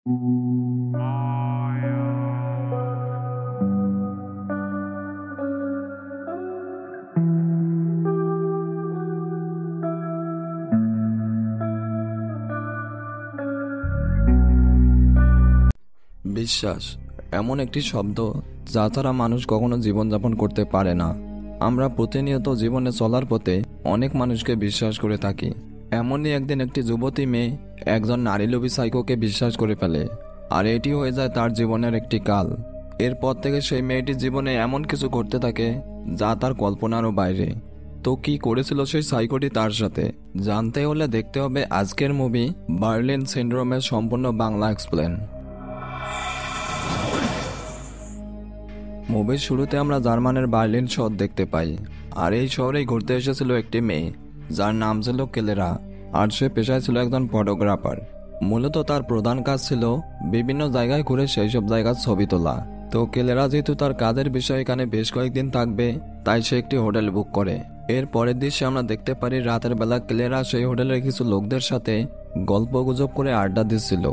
বিশ্বাস এমন একটি শব্দ যা ছাড়া মানুষ কখনো জীবনযাপন করতে পারে না। আমরা প্রতিনিয়ত জীবনে চলার পথে অনেক মানুষকে বিশ্বাস করে থাকি। এমনই একদিন একটি যুবতী মেয়ে একজন নারীলোভী সাইকোকে বিশ্বাস করে ফেলে, আর এটি হয়ে যায় তার জীবনের একটি কাল। এরপর থেকে সেই মেয়েটির জীবনে এমন কিছু ঘটতে থাকে যা তার কল্পনারও বাইরে। তো কি করেছিল সেই সাইকোটি তার সাথে, জানতে হলে দেখতে হবে আজকের মুভি বার্লিন সিনড্রোমের সম্পূর্ণ বাংলা এক্সপ্লেন। মুভির শুরুতে আমরা জার্মানের বার্লিন শহর দেখতে পাই, আর এই শহরেই ঘুরতে এসেছিল একটি মেয়ে যার নাম ছিল কেলেরা, আর সে পেশায় ছিল একজন ফটোগ্রাফার। মূলত তার প্রধান কাজ ছিল বিভিন্ন জায়গায় ঘুরে সেই সব জায়গার ছবি তোলা। তো কেলেরা যেহেতু তার কাজের বিষয়ে এখানে বেশ কয়েকদিন থাকবে, তাই সে একটি হোটেল বুক করে। এর পরের দৃশ্যে আমরা দেখতে পারি রাতের বেলা কেলেরা সেই হোটেলের কিছু লোকদের সাথে গল্প গুজব করে আড্ডা দিচ্ছিল,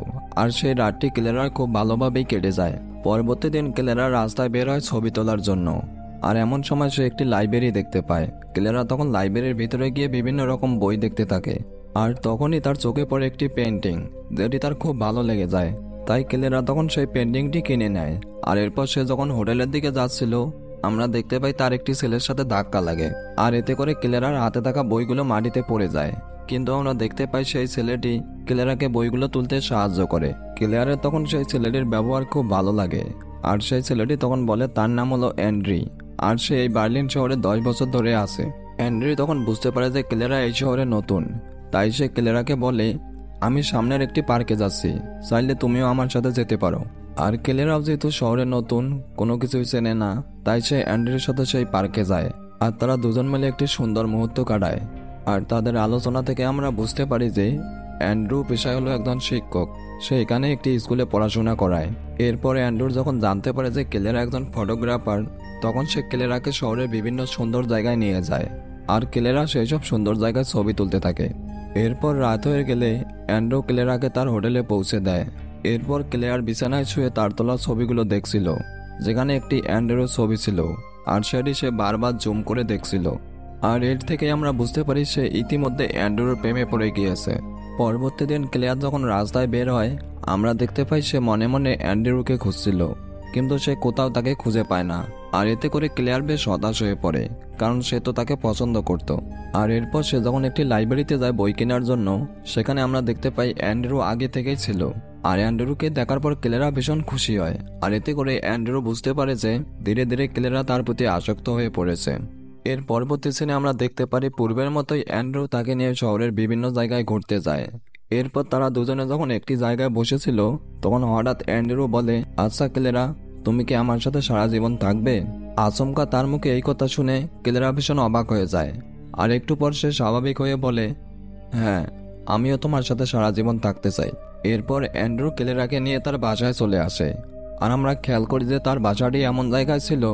আর সেই রাতটি কেলেরার খুব ভালোভাবেই কেটে যায়। পরবর্তী দিন কেলেরা রাস্তায় বের হয় ছবি তোলার জন্য, আর এমন সময় সে একটি লাইব্রেরি দেখতে পায়। কেলেরা তখন লাইব্রেরির ভিতরে গিয়ে বিভিন্ন রকম বই দেখতে থাকে, আর তখনই তার চোখে পড়ে একটি পেন্টিং যেটি তার খুব ভালো লেগে যায়। তাই কেলেরা তখন সেই পেন্টিংটি কিনে নেয়। আর এরপর সে যখন হোটেলের দিকে যাচ্ছিল, আমরা দেখতে পাই তার একটি ছেলের সাথে ধাক্কা লাগে, আর এতে করে কেলেরার হাতে থাকা বইগুলো মাটিতে পড়ে যায়। কিন্তু আমরা দেখতে পাই সেই ছেলেটি কেলেরাকে বইগুলো তুলতে সাহায্য করে। কেলেরার তখন সেই ছেলেটির ব্যবহার খুব ভালো লাগে, আর সেই ছেলেটি তখন বলে তার নাম হলো অ্যান্ড্রি, আর সে এই বার্লিন শহরে 10 বছর ধরে আছে। অ্যান্ড্রি তখন বুঝতে পারে যে কেলেরা এই শহরে নতুন, তাই সে কেলেরাকে বলে, আমি সামনের একটি পার্কে যাচ্ছি, চাইলে তুমিও আমার সাথে যেতে পারো। আর কেলেরাও যেহেতু শহরে নতুন, কোনো কিছুই চেনে না, তাই সে অ্যান্ড্রির সাথে সেই পার্কে যায়, আর তারা দুজন মিলে একটি সুন্দর মুহূর্ত কাটায়। আর তাদের আলোচনা থেকে আমরা বুঝতে পারি যে অ্যান্ড্রু পেশায় হলো একজন শিক্ষক, সে এখানে একটি স্কুলে পড়াশোনা করায়। এরপরে অ্যান্ড্রু যখন জানতে পারে যে কেলেরা একজন ফটোগ্রাফার, তখন সে কেলেরাকে শহরের বিভিন্ন সুন্দর জায়গায় নিয়ে যায়, আর কেলেরা সেই সব সুন্দর জায়গায় ছবি তুলতে থাকে। এরপর রাত হয়ে গেলে অ্যান্ড্রু কেলেরাকে তার হোটেলে পৌঁছে দেয়। এরপর কেলেরার বিছানায় শুয়ে তার তোলা ছবিগুলো দেখছিল, যেখানে একটি অ্যান্ড্রুর ছবি ছিল, আর সেটি সে বারবার জুম করে দেখছিল। আর এর থেকে আমরা বুঝতে পারি সে ইতিমধ্যে অ্যান্ড্রুর প্রেমে পড়ে গিয়েছে। পরবর্তী দিন ক্লেয়ার যখন রাস্তায় বের হয়, আমরা দেখতে পাই সে মনে মনে অ্যান্ড্রুকে খুঁজছিল, কিন্তু সে কোথাও তাকে খুঁজে পায় না। আর এতে করে ক্লেয়ার বেশ হতাশ হয়ে পড়ে, কারণ সে তো তাকে পছন্দ করত। আর এরপর সে যখন একটি লাইব্রেরিতে যায় বই কেনার জন্য, সেখানে আমরা দেখতে পাই অ্যান্ড্রু আগে থেকেই ছিল। আর অ্যান্ড্রুকে দেখার পর ক্লেরা ভীষণ খুশি হয়, আর এতে করে অ্যান্ড্রু বুঝতে পারে যে ধীরে ধীরে ক্লেরা তার প্রতি আসক্ত হয়ে পড়েছে। এর পরবর্তী সিনে আমরা দেখতে পারি পূর্বের মতোই অ্যান্ড্রু তাকে নিয়ে শহরের বিভিন্ন জায়গায় ঘুরতে যায়। এরপর তারা দুজনে যখন একটি জায়গায় বসেছিল, তখন হঠাৎ অ্যান্ড্রু বলে, আচ্ছা ক্লেরা, তুমি কি আমার সাথে সারা জীবন থাকবে? আচমকা তার মুখে এই কথা শুনে ক্লেরা ভীষণ অবাক হয়ে যায়, আর একটু পর সে স্বাভাবিক হয়ে বলে, হ্যাঁ, আমিও তোমার সাথে সারা জীবন থাকতে চাই। এরপর অ্যান্ড্রু ক্লেরাকে নিয়ে তার বাসায় চলে আসে, আর আমরা খেয়াল করি যে তার বাসাটি এমন জায়গায় ছিল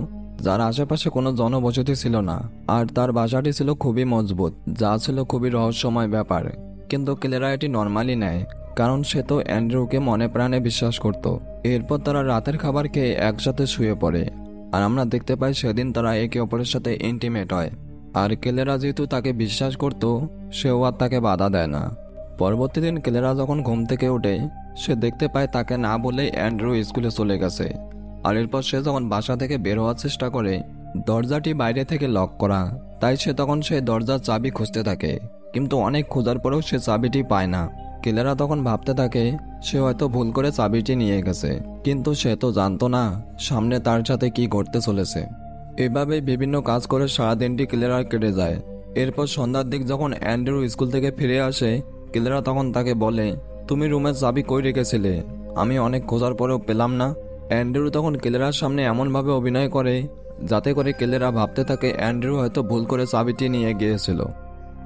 যার আশেপাশে কোনো জনবসতি ছিল না, আর তার বাসাটি ছিল খুবই মজবুত, যা ছিল খুবই রহস্যময় ব্যাপার। কিন্তু ক্লেরা এটি নর্মালি নেয়, কারণ সে তো অ্যান্ড্রুকে মনে প্রাণে বিশ্বাস করত। এরপর তারা রাতের খাবার খেয়ে একসাথে শুয়ে পড়ে, আর আমরা দেখতে পাই সেদিন তারা একে অপরের সাথে ইন্টিমেট হয়। আর ক্লেরা যেহেতু তাকে বিশ্বাস করত, সেও আর তাকে বাধা দেয় না। পরবর্তী দিন ক্লেরা যখন ঘুম থেকে ওঠে, সে দেখতে পায় তাকে না বলেই অ্যান্ড্রু স্কুলে চলে গেছে। আর এরপর সে যখন বাসা থেকে বের হওয়ার চেষ্টা করে, দরজাটি বাইরে থেকে লক করা, তাই সে তখন সেই দরজার চাবি খুঁজতে থাকে, কিন্তু অনেক খোঁজার পরেও সে চাবিটি পায় না। ক্লেরা তখন ভাবতে থাকে সে হয়তো ভুল করে চাবিটি নিয়ে গেছে, কিন্তু সে তো জানতো না সামনে তার সাথে কি ঘটতে চলেছে। এভাবেই বিভিন্ন কাজ করে সারাদিনটি ক্লেরার কেটে যায়। এরপর সন্ধ্যার দিক যখন অ্যান্ড্রু স্কুল থেকে ফিরে আসে, ক্লেরা তখন তাকে বলে, তুমি রুমের চাবি কই রেখেছিলে? আমি অনেক খোঁজার পরেও পেলাম না। অ্যান্ড্রু তখন ক্লেরার সামনে এমনভাবে অভিনয় করে যাতে করে ক্লেরা ভাবতে থাকে অ্যান্ড্রু হয়তো ভুল করে চাবিটি নিয়ে গিয়েছিল।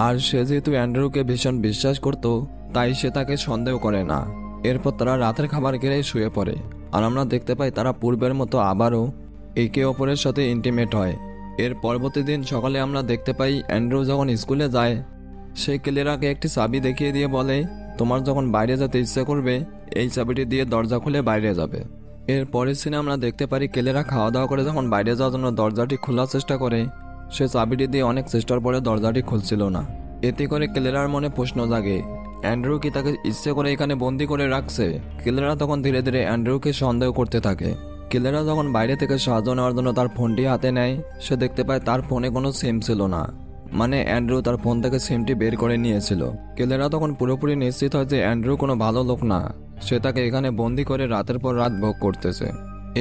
আর সে যেহেতু অ্যান্ড্রুকে ভীষণ বিশ্বাস করত, তাই সে তাকে সন্দেহ করে না। এরপর তারা রাতের খাবার খেয়ে শুয়ে পড়ে, আর আমরা দেখতে পাই তারা পূর্বের মতো আবারও একে অপরের সাথে ইন্টিমেট হয়। এর পরবর্তী দিন সকালে আমরা দেখতে পাই অ্যান্ড্রু যখন স্কুলে যায়, সে ক্লেরাকে একটি চাবি দেখিয়ে দিয়ে বলে, তোমার যখন বাইরে যেতে ইচ্ছে করবে এই চাবিটি দিয়ে দরজা খুলে বাইরে যাবে। এর পরের সিনে আমরা দেখতে পারি কেলেরা খাওয়া দাওয়া করে যখন বাইরে যাওয়ার জন্য দরজাটি খোলার চেষ্টা করে, সে চাবিটি দিয়ে অনেক চেষ্টার পরে দরজাটি খুলছিল না। এতে করে কেলেরার মনে প্রশ্ন জাগে, অ্যান্ড্রু কি তাকে ইচ্ছে করে এখানে বন্দি করে রাখছে? কেলেরা তখন ধীরে ধীরে অ্যান্ড্রুকে সন্দেহ করতে থাকে। কেলেরা যখন বাইরে থেকে সাহায্য নেওয়ার জন্য তার ফোনটি হাতে নেয়, সে দেখতে পায় তার ফোনে কোনো সিম ছিল না, মানে অ্যান্ড্রু তার ফোন থেকে সিমটি বের করে নিয়েছিল। কেলেরা তখন পুরোপুরি নিশ্চিত হয় যে অ্যান্ড্রু কোনো ভালো লোক না, সে তাকে এখানে বন্দি করে রাতের পর রাত ভোগ করতেছে।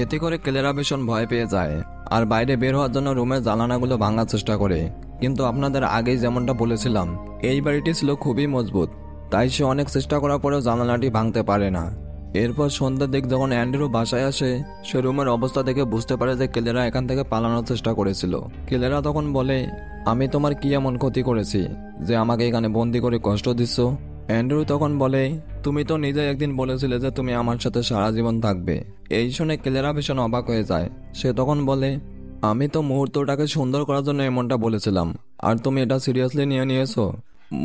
এতে করে কেলেরা ভীষণ ভয় পেয়ে যায় আর বাইরে বের হওয়ার জন্য রুমের জানালাগুলো ভাঙার চেষ্টা করে। কিন্তু আপনাদের আগেই যেমনটা বলেছিলাম, এই বাড়িটি ছিল খুবই মজবুত, তাই সে অনেক চেষ্টা করার পরেও জানালাটি ভাঙতে পারে না। এরপর সন্ধ্যার দিক যখন অ্যান্ড্রু বাসায় আসে, সে রুমের অবস্থা দেখে বুঝতে পারে যে কেলেরা এখান থেকে পালানোর চেষ্টা করেছিল। কেলেরা তখন বলে, আমি তোমার কি এমন ক্ষতি করেছি যে আমাকে এখানে বন্দি করে কষ্ট দিচ্ছ? অ্যান্ড্রু তখন বলে, তুমি তো নিজে একদিন বলেছিলে যে তুমি আমার সাথে সারা জীবন থাকবে। এই শুনে কেলেরা ভীষণ অবাক হয়ে যায়। সে তখন বলে, আমি তো মুহূর্তটাকে সুন্দর করার জন্য এমনটা বলেছিলাম, আর তুমি এটা সিরিয়াসলি নিয়েছো?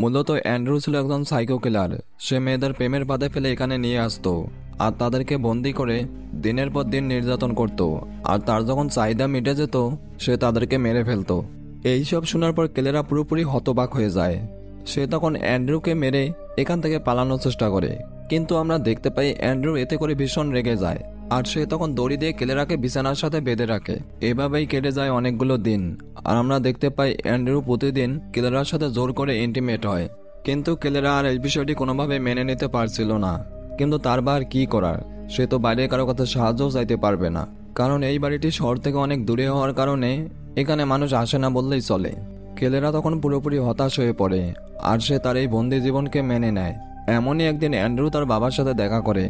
মূলত অ্যান্ড্রু ছিল একজন সাইকো কিলার। সে মেয়েদের প্রেমের ফাঁদে ফেলে এখানে নিয়ে আসতো আর তাদেরকে বন্দি করে দিনের পর দিন নির্যাতন করত, আর তার যখন চাহিদা মিটে যেত সে তাদেরকে মেরে ফেলতো। এইসব শোনার পর কেলেরা পুরোপুরি হতবাক হয়ে যায়। সে তখন অ্যান্ড্রুকে মেরে এখান থেকে পালানোর চেষ্টা করে, কিন্তু আমরা দেখতে পাই অ্যান্ড্রু এতে করে ভীষণ রেগে যায় আর সে তখন দড়ি দিয়ে কেলেরাকে বিছানার সাথে বেঁধে রাখে। এভাবেই কেটে যায় অনেকগুলো দিন, আর আমরা দেখতে পাই অ্যান্ড্রু প্রতিদিন কেলেরার সাথে জোর করে ইন্টিমেট হয়। কিন্তু কেলেরা আর এই বিষয়টি কোনোভাবে মেনে নিতে পারছিল না। কিন্তু তার বার কি করার, সে তো বাইরে কারো কাছে সাহায্যও চাইতে পারবে না, কারণ এই বাড়িটি শহর থেকে অনেক দূরে হওয়ার কারণে এখানে মানুষ আসে না বললেই চলে। কেলেরা তখন পুরোপুরি হতাশ হয়ে পড়ে আর সে তার এই বন্দি জীবনকে মেনে নেয়। এমনই একদিন অ্যান্ড্রু তার বাবার সাথে দেখা করে,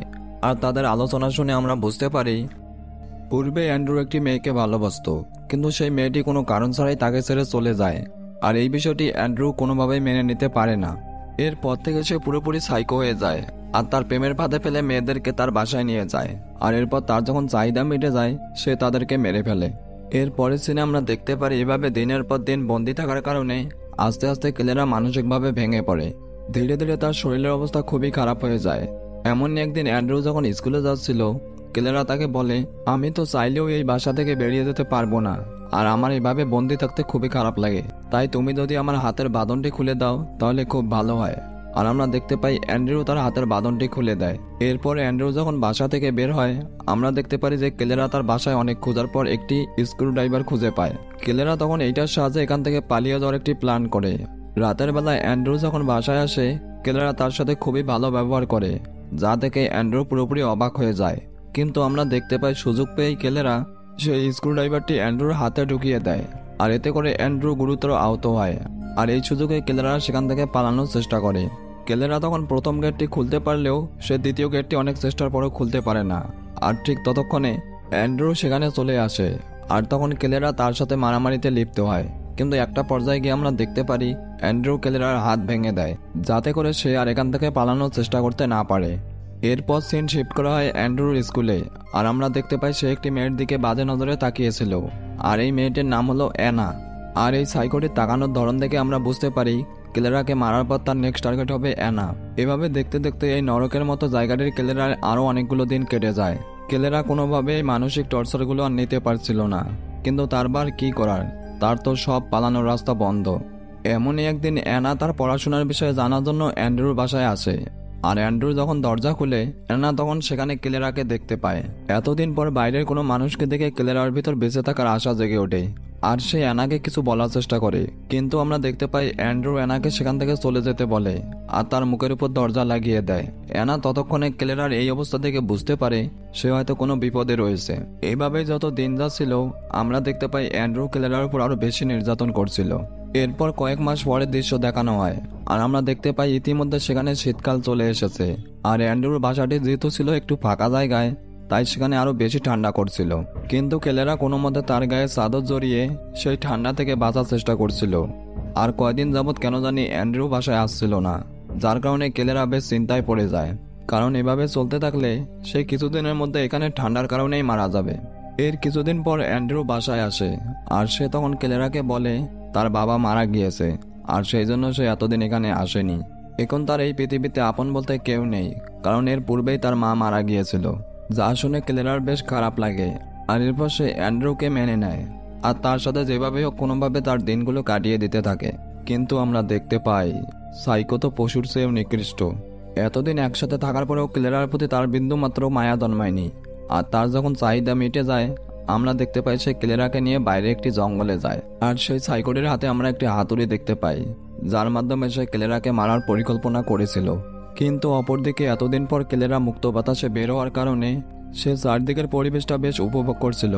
আর তাদের আলোচনা শুনে আমরা বুঝতে পারি পূর্বে অ্যান্ড্রু একটি মেয়েকে ভালোবাসতো, কিন্তু সেই মেয়েটি কোনো কারণ ছাড়াই তাকে ছেড়ে চলে যায়, আর এই বিষয়টি অ্যান্ড্রু কোনোভাবেই মেনে নিতে পারে না। এরপর থেকে সে পুরোপুরি সাইকো হয়ে যায় আর তার প্রেমের ফাঁদে ফেলে মেয়েদেরকে তার বাসায় নিয়ে যায়, আর এরপর তার যখন চাহিদা মিটে যায় সে তাদেরকে মেরে ফেলে। এর পরের সিনে আমরা দেখতে পারি এভাবে দিনের পর দিন বন্দি থাকার কারণে আস্তে আস্তে কেলেরা মানসিকভাবে ভেঙে পড়ে। ধীরে ধীরে তার শরীরের অবস্থা খুবই খারাপ হয়ে যায়। এমনই একদিন অ্যান্ড্রু যখন স্কুলে যাচ্ছিল, কেলেরা তাকে বলে, আমি তো চাইলেও এই বাসা থেকে বেরিয়ে যেতে পারবো না, আর আমার এইভাবে বন্দি থাকতে খুবই খারাপ লাগে, তাই তুমি যদি আমার হাতের বাঁধনটি খুলে দাও তাহলে খুব ভালো হয়। আর আমরা দেখতে পাই অ্যান্ড্রু তার হাতের বাঁধনটি খুলে দেয়। এরপর অ্যান্ড্রু যখন বাসা থেকে বের হয়, আমরা দেখতে পারি যে কেলেরা তার বাসায় অনেক খোঁজার পর একটি স্ক্রুড্রাইভার খুঁজে পায়। কেলেরা তখন এইটার সাহায্যে এখান থেকে পালিয়ে যাওয়ার একটি প্ল্যান করে। রাতের বেলায় অ্যান্ড্রু যখন বাসায় আসে, কেলেরা তার সাথে খুবই ভালো ব্যবহার করে, যা দেখে অ্যান্ড্রু পুরোপুরি অবাক হয়ে যায়। কিন্তু আমরা দেখতে পাই সুযোগ পেয়েই কেলেরা সেই স্ক্রুড্রাইভারটি অ্যান্ড্রুর হাতে ঢুকিয়ে দেয়, আর এতে করে অ্যান্ড্রু গুরুতর আহত হয়। আর এই সুযোগে কেলেরা সেখান থেকে পালানোর চেষ্টা করে। কেলেরা তখন প্রথম গেটটি খুলতে পারলেও সে দ্বিতীয় গেটটি অনেক চেষ্টার পরেও খুলতে পারে না, আর ঠিক ততক্ষণে অ্যান্ড্রু সেখানে চলে আসে, আর তখন কেলেরা তার সাথে মারামারিতে লিপ্ত হয়। কিন্তু একটা পর্যায়ে গিয়ে আমরা দেখতে পারি অ্যান্ড্রু কেলেরার হাত ভেঙে দেয়, যাতে করে সে আর এখান থেকে পালানোর চেষ্টা করতে না পারে। এরপর সিন শিফট করা হয় অ্যান্ড্রুর স্কুলে, আর আমরা দেখতে পাই সে একটি মেয়ের দিকে বাজে নজরে তাকিয়েছিল, আর এই মেয়েটির নাম হলো অ্যানা। আর এই সাইকোটির তাকানোর ধরন দেখে আমরা বুঝতে পারি কেলেরাকে মারার পর তার নেক্সট টার্গেট হবে অ্যানা। এভাবে দেখতে দেখতে এই নরকের মতো জায়গাটির কেলেরার আরও অনেকগুলো দিন কেটে যায়। কেলেরা কোনোভাবে এই মানসিক টর্চারগুলো আর নিতে পারছিল না, কিন্তু তারবার কি করার, তার তো সব পালানোর রাস্তা বন্ধ। এমনই একদিন অ্যানা তার পড়াশোনার বিষয়ে জানার জন্য অ্যান্ড্রুর বাসায় আসে, আর অ্যান্ড্রু যখন দরজা খুলে অ্যানা তখন সেখানে কেলেরাকে দেখতে পায়। এতদিন পর বাইরের কোনো মানুষকে দেখে কেলেরার ভিতর বেঁচে থাকার আশা জেগে ওঠে, আর সে অ্যানাকে কিছু বলার চেষ্টা করে, কিন্তু আমরা দেখতে পাই অ্যান্ড্রু অ্যানাকে সেখান থেকে চলে যেতে বলে আর তার মুখের উপর দরজা লাগিয়ে দেয়। অ্যানা ততক্ষণে কেলেরার এই অবস্থা দেখে বুঝতে পারে সে হয়তো কোনো বিপদে রয়েছে। এইভাবে যত দিন যাচ্ছিল আমরা দেখতে পাই অ্যান্ড্রু কেলেরার উপর আরো বেশি নির্যাতন করছিল। এরপর কয়েক মাস পরের দৃশ্য দেখানো হয়, আর আমরা দেখতে পাই ইতিমধ্যে সেখানে শীতকাল চলে এসেছে, আর অ্যান্ড্রুর বাসাটি যেহেতু ছিল একটু ফাঁকা জায়গায় তাই সেখানে আরো বেশি ঠান্ডা করছিল। কিন্তু কেলেরা কোনো মতে তার গায়ে চাদর জড়িয়ে সেই ঠান্ডা থেকে বাঁচার চেষ্টা করছিল। আর কয়দিন যাবৎ কেন জানি অ্যান্ড্রু বাসায় আসছিল না, যার কারণে কেলেরা বেশ চিন্তায় পড়ে যায়, কারণ এভাবে চলতে থাকলে সে কিছুদিনের মধ্যে এখানে ঠান্ডার কারণেই মারা যাবে। এর কিছুদিন পর অ্যান্ড্রু বাসায় আসে, আর সে তখন কেলেরাকে বলে তার বাবা মারা গিয়েছে, আর সেই জন্য সে এতদিন এখানে আসেনি। এখন তার এই পৃথিবীতে আপন বলতে কেউ নেই, কারণ এর পূর্বেই তার মা মারা গিয়েছিল। যা শুনে ক্লেরার বেশ খারাপ লাগে, আর এরপর সে অ্যান্ড্রুকে মেনে নেয় আর তার সাথে যেভাবে হোক কোনোভাবে তার দিনগুলো কাটিয়ে দিতে থাকে। কিন্তু আমরা দেখতে পাই সাইকো তো পশুর চেয়েও নিকৃষ্ট। এতদিন একসাথে থাকার পরেও ক্লেরার প্রতি তার বিন্দু মাত্র মায়া জন্মায়নি। আর তার যখন চাহিদা মিটে যায়, আমরা দেখতে পাই সে ক্লেরাকে নিয়ে বাইরে একটি জঙ্গলে যায়। আর সেই সাইকোটির হাতে আমরা একটি হাতুড়ি দেখতে পাই, যার মাধ্যমে সে ক্লেরাকে মারার পরিকল্পনা করেছিল। কিন্তু অপরদিকে এতদিন পর ক্লেরা মুক্ত বাতাসে বের হওয়ার কারণে সে চারদিকের পরিবেশটা বেশ উপভোগ করছিল,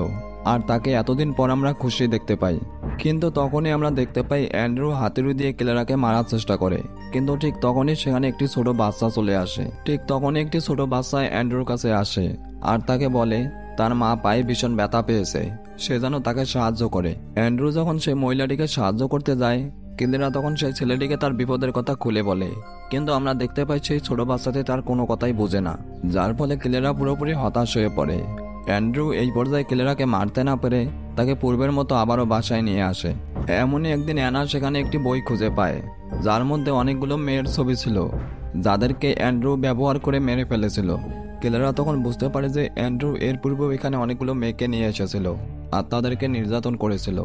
আর তাকে এতদিন পর আমরা খুশি দেখতে পাই। কিন্তু তখনই আমরা দেখতে পাই অ্যান্ড্রু হাতুড়ি দিয়ে ক্লেরাকে মারার চেষ্টা করে, কিন্তু ঠিক তখনই সেখানে একটি ছোট বাচ্চা চলে আসে। ঠিক তখনই একটি ছোট বাচ্চা অ্যান্ড্রুর কাছে আসে আর তাকে বলে তার মা পায়ে ভীষণ ব্যথা পেয়েছে, সে যেন তাকে সাহায্য করে। অ্যান্ড্রু যখন সেই মহিলাটিকে সাহায্য করতে যায়, ক্লেরা তখন সেই ছেলেটিকে তার বিপদের কথা খুলে বলে। কিন্তু আমরা দেখতে পাই সেই ছোট বাচ্চাটি তার কোনো কথাই বোঝে না, যার ফলে ক্লেরা পুরোপুরি হতাশ হয়ে পড়ে। অ্যান্ড্রু এই পর্যায়ে ক্লেরাকে মারতে না পেরে তাকে পূর্বের মতো আবারও বাসায় নিয়ে আসে। এমনই একদিন অ্যানা সেখানে একটি বই খুঁজে পায়, যার মধ্যে অনেকগুলো মেয়ের ছবি ছিল, যাদেরকে অ্যান্ড্রু ব্যবহার করে মেরে ফেলেছিল। ক্লেরা তখন বুঝতে পারে যে অ্যান্ড্রু এর পূর্বেও এখানে অনেকগুলো মেয়েকে নিয়ে এসেছিল আর তাদেরকে নির্যাতন করেছিল।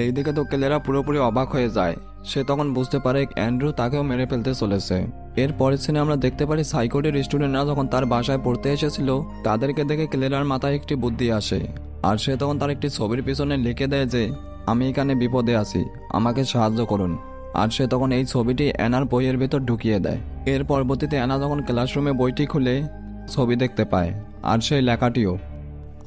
এইদিকে তো ক্লেরা পুরোপুরি অবাক হয়ে যায়। সে তখন বুঝতে পারে অ্যান্ড্রু তাকেও মেরে ফেলতে চলেছে। এর পরের সিনে আমরা দেখতে পারি সাইকোটির স্টুডেন্টরা যখন তার বাসায় পড়তে এসেছিল, তাদেরকে দেখে ক্লেরার মাথায় একটি বুদ্ধি আসে, আর সে তখন তার একটি ছবির পিছনে লিখে দেয় যে আমি এখানে বিপদে আছি, আমাকে সাহায্য করুন। আর সে তখন এই ছবিটি অ্যানার বইয়ের ভেতর ঢুকিয়ে দেয়। এর পরবর্তীতে অ্যানা যখন ক্লাসরুমে বইটি খুলে ছবি দেখতে পায় আর সেই লেখাটিও।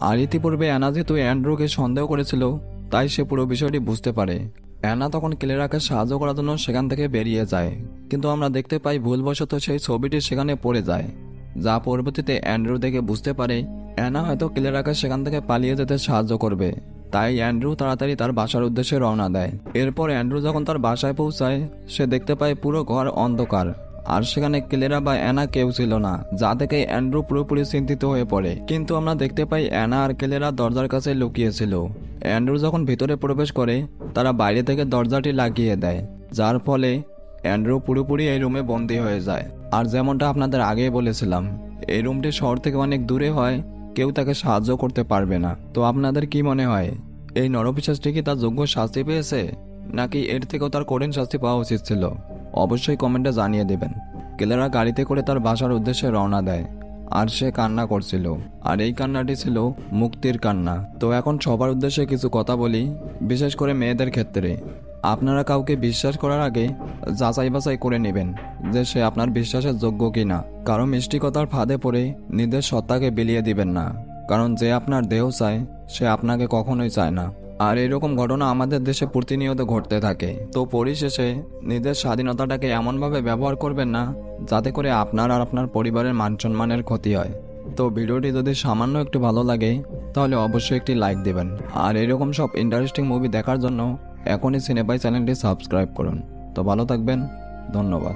আর ইতিপূর্বে অ্যানা যেহেতু অ্যান্ড্রুকে সন্দেহ করেছিল, তাই সে পুরো বিষয়টি বুঝতে পারে। অ্যানা তখন ক্লেরাকে সাহায্য করার জন্য সেখান থেকে বেরিয়ে যায়, কিন্তু আমরা দেখতে পাই ভুলবশত সেই ছবিটি সেখানে পড়ে যায়, যা পরবর্তীতে অ্যান্ড্রু দেখে বুঝতে পারে অ্যানা হয়তো ক্লেরাকে সেখান থেকে পালিয়ে যেতে সাহায্য করবে। তাই অ্যান্ড্রু তাড়াতাড়ি তার বাসার উদ্দেশ্যে রওনা দেয়। এরপর অ্যান্ড্রু যখন তার বাসায় পৌঁছায়, সে দেখতে পায় পুরো ঘর অন্ধকার, আর সেখানে ক্লেরা বা অ্যানা কেউ ছিল না, যা দেখে অ্যান্ড্রু পুরোপুরি চিন্তিত হয়ে পড়ে। কিন্তু আমরা দেখতে পাই অ্যানা আর ক্লেরা দরজার কাছে লুকিয়েছিল। অ্যান্ড্রু যখন ভিতরে প্রবেশ করে, তারা বাইরে থেকে দরজাটি লাগিয়ে দেয়, যার ফলে অ্যান্ড্রু পুরোপুরি এই রুমে বন্দী হয়ে যায়। আর যেমনটা আপনাদের আগেই বলেছিলাম, এই রুমটি শহর থেকে অনেক দূরে হয়, কেউ তাকে সাহায্য করতে পারবে না। তো আপনাদের কি মনে হয়, এই নরপিশাচটি কি তার যোগ্য শাস্তি পেয়েছে, নাকি এর থেকেও তার কঠিন শাস্তি পাওয়া উচিত ছিল? অবশ্যই কমেন্টে জানিয়ে দেবেন। ক্লেরা গাড়িতে করে তার বাসার উদ্দেশ্যে রওনা দেয়, আর সে কান্না করছিল, আর এই কান্নাটি ছিল মুক্তির কান্না। তো এখন সবার উদ্দেশ্যে কিছু কথা বলি, বিশেষ করে মেয়েদের ক্ষেত্রে। আপনারা কাউকে বিশ্বাস করার আগে যাচাই বাছাই করে নেবেন যে সে আপনার বিশ্বাসের যোগ্য কিনা। কারো মিষ্টি কথার ফাঁদে পড়ে নিজের সত্তাকে বিলিয়ে দিবেন না, কারণ যে আপনার দেহ চায় সে আপনাকে কখনোই চায় না। আর এরকম ঘটনা আমাদের দেশে প্রতিনিয়ত ঘটতে থাকে। তো পরিশেষে নিজের স্বাধীনতাটাকে এমনভাবে ব্যবহার করবেন না যাতে করে আপনার আর আপনার পরিবারের মান সম্মানের ক্ষতি হয়। তো ভিডিওটি যদি সামান্য একটু ভালো লাগে তাহলে অবশ্যই একটি লাইক দেবেন। আর এরকম সব ইন্টারেস্টিং মুভি দেখার জন্য এখনই সিনেপাই চ্যানেলটি সাবস্ক্রাইব করুন। তো ভালো থাকবেন, ধন্যবাদ।